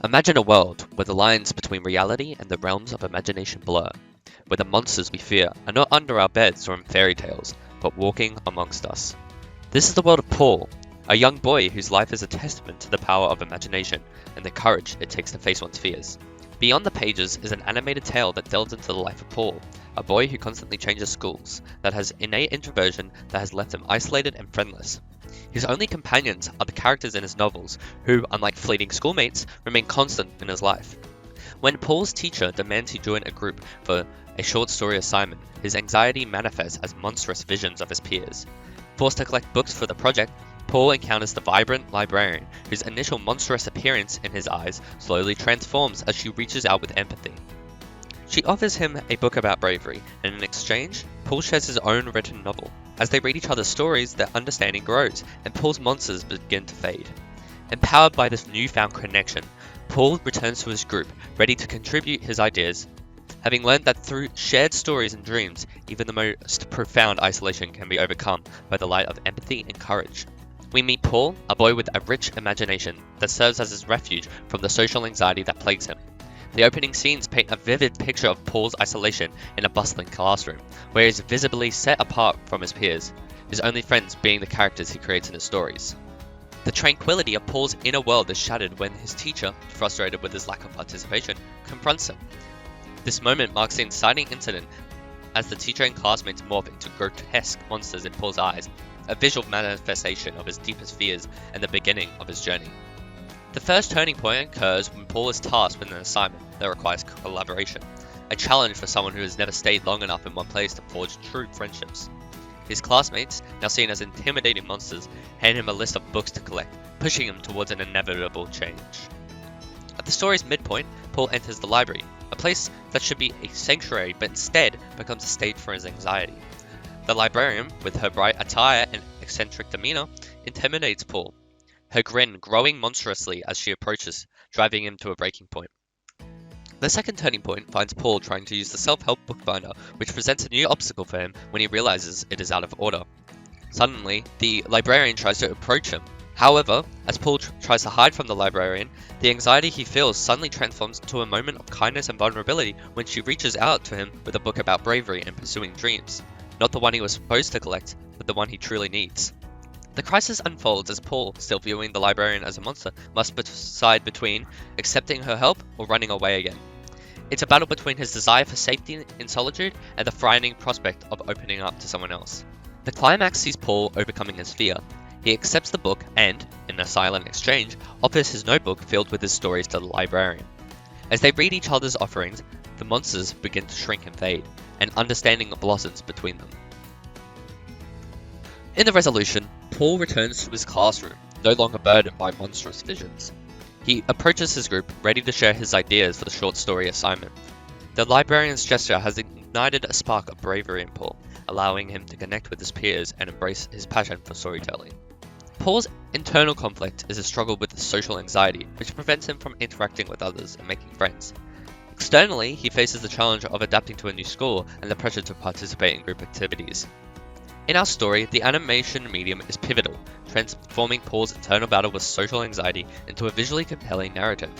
Imagine a world where the lines between reality and the realms of imagination blur, where the monsters we fear are not under our beds or in fairy tales, but walking amongst us. This is the world of Paul, a young boy whose life is a testament to the power of imagination and the courage it takes to face one's fears. Beyond the pages is an animated tale that delves into the life of Paul, a boy who constantly changes schools, that has innate introversion that has left him isolated and friendless. His only companions are the characters in his novels, who, unlike fleeting schoolmates, remain constant in his life. When Paul's teacher demands he join a group for a short story assignment, his anxiety manifests as monstrous visions of his peers. Forced to collect books for the project, Paul encounters the vibrant librarian, whose initial monstrous appearance in his eyes slowly transforms as she reaches out with empathy. She offers him a book about bravery, and in exchange, Paul shares his own written novel. As they read each other's stories, their understanding grows, and Paul's monsters begin to fade. Empowered by this newfound connection, Paul returns to his group, ready to contribute his ideas. Having learned that through shared stories and dreams, even the most profound isolation can be overcome by the light of empathy and courage. We meet Paul, a boy with a rich imagination that serves as his refuge from the social anxiety that plagues him. The opening scenes paint a vivid picture of Paul's isolation in a bustling classroom, where he is visibly set apart from his peers, his only friends being the characters he creates in his stories. The tranquility of Paul's inner world is shattered when his teacher, frustrated with his lack of participation, confronts him. This moment marks the inciting incident as the teacher and classmates morph into grotesque monsters in Paul's eyes, a visual manifestation of his deepest fears and the beginning of his journey. The first turning point occurs when Paul is tasked with an assignment that requires collaboration, a challenge for someone who has never stayed long enough in one place to forge true friendships. His classmates, now seen as intimidating monsters, hand him a list of books to collect, pushing him towards an inevitable change. At the story's midpoint, Paul enters the library, a place that should be a sanctuary but instead becomes a stage for his anxiety. The librarian, with her bright attire and eccentric demeanor, intimidates Paul, her grin growing monstrously as she approaches, driving him to a breaking point. The second turning point finds Paul trying to use the self-help bookbinder, which presents a new obstacle for him when he realizes it is out of order. Suddenly, the librarian tries to approach him. However, as Paul tries to hide from the librarian, the anxiety he feels suddenly transforms into a moment of kindness and vulnerability when she reaches out to him with a book about bravery and pursuing dreams. Not the one he was supposed to collect, but the one he truly needs. The crisis unfolds as Paul, still viewing the librarian as a monster, must decide between accepting her help or running away again. It's a battle between his desire for safety in solitude and the frightening prospect of opening up to someone else. The climax sees Paul overcoming his fear. He accepts the book and, in a silent exchange, offers his notebook filled with his stories to the librarian. As they read each other's offerings, the monsters begin to shrink and fade, and understanding blossoms between them. In the resolution, Paul returns to his classroom, no longer burdened by monstrous visions. He approaches his group, ready to share his ideas for the short story assignment. The librarian's gesture has ignited a spark of bravery in Paul, allowing him to connect with his peers and embrace his passion for storytelling. Paul's internal conflict is a struggle with social anxiety, which prevents him from interacting with others and making friends. Externally, he faces the challenge of adapting to a new school and the pressure to participate in group activities. In our story, the animation medium is pivotal, transforming Paul's internal battle with social anxiety into a visually compelling narrative.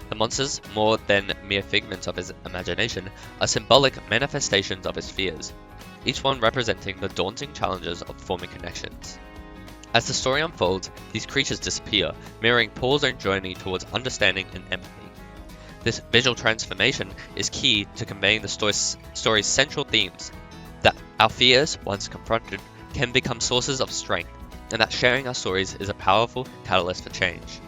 The monsters, more than mere figments of his imagination, are symbolic manifestations of his fears, each one representing the daunting challenges of forming connections. As the story unfolds, these creatures disappear, mirroring Paul's own journey towards understanding and empathy. This visual transformation is key to conveying the story's central themes, that our fears, once confronted, can become sources of strength, and that sharing our stories is a powerful catalyst for change.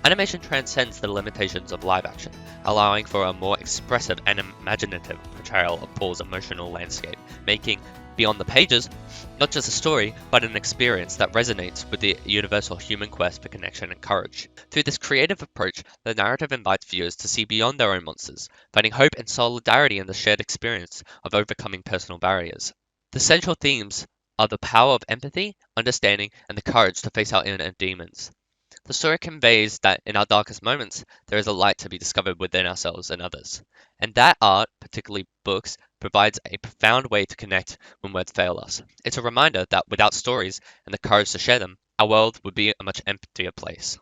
Animation transcends the limitations of live action, allowing for a more expressive and imaginative portrayal of Paul's emotional landscape, making Beyond the Pages not just a story, but an experience that resonates with the universal human quest for connection and courage. Through this creative approach, the narrative invites viewers to see beyond their own monsters, finding hope and solidarity in the shared experience of overcoming personal barriers. The central themes are the power of empathy, understanding, and the courage to face our inner demons. The story conveys that in our darkest moments, there is a light to be discovered within ourselves and others, and that art, particularly books, provides a profound way to connect when words fail us. It's a reminder that without stories and the courage to share them, our world would be a much emptier place.